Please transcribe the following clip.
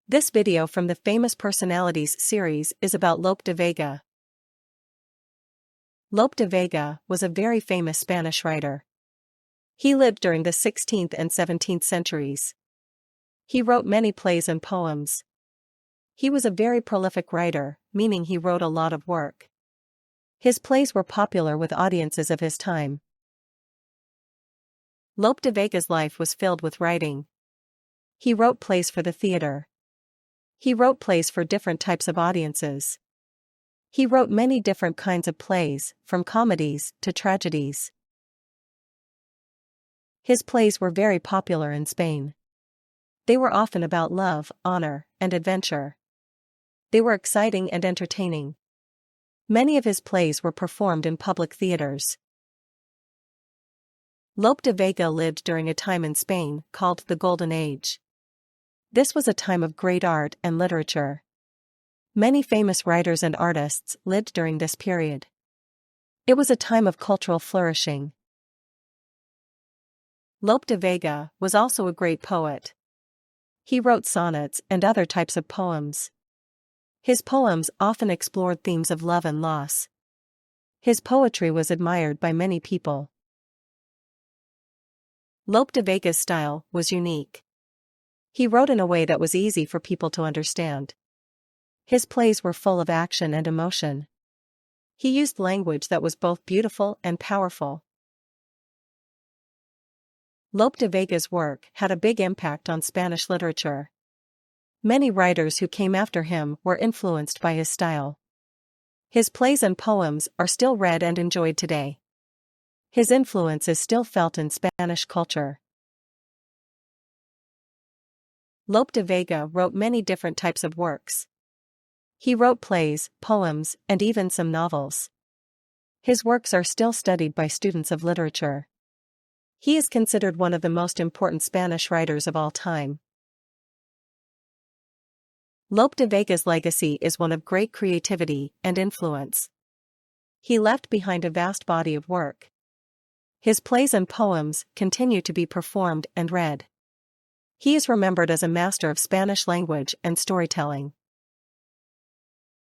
This video from the Famous Personalities series is about Lope de Vega. Lope de Vega was a very famous Spanish writer. He lived during the 16th and 17th centuries. He wrote many plays and poems. He was a very prolific writer, meaning he wrote a lot of work. His plays were popular with audiences of his time. Lope de Vega's life was filled with writing. He wrote plays for the theater. He wrote plays for different types of audiences. He wrote many different kinds of plays, from comedies to tragedies. His plays were very popular in Spain. They were often about love, honor, and adventure. They were exciting and entertaining. Many of his plays were performed in public theaters. Lope de Vega lived during a time in Spain called the Golden Age. This was a time of great art and literature. Many famous writers and artists lived during this period. It was a time of cultural flourishing. Lope de Vega was also a great poet. He wrote sonnets and other types of poems. His poems often explored themes of love and loss. His poetry was admired by many people. Lope de Vega's style was unique. He wrote in a way that was easy for people to understand. His plays were full of action and emotion. He used language that was both beautiful and powerful. Lope de Vega's work had a big impact on Spanish literature. Many writers who came after him were influenced by his style. His plays and poems are still read and enjoyed today. His influence is still felt in Spanish culture. Lope de Vega wrote many different types of works. He wrote plays, poems, and even some novels. His works are still studied by students of literature. He is considered one of the most important Spanish writers of all time. Lope de Vega's legacy is one of great creativity and influence. He left behind a vast body of work. His plays and poems continue to be performed and read. He is remembered as a master of Spanish language and storytelling.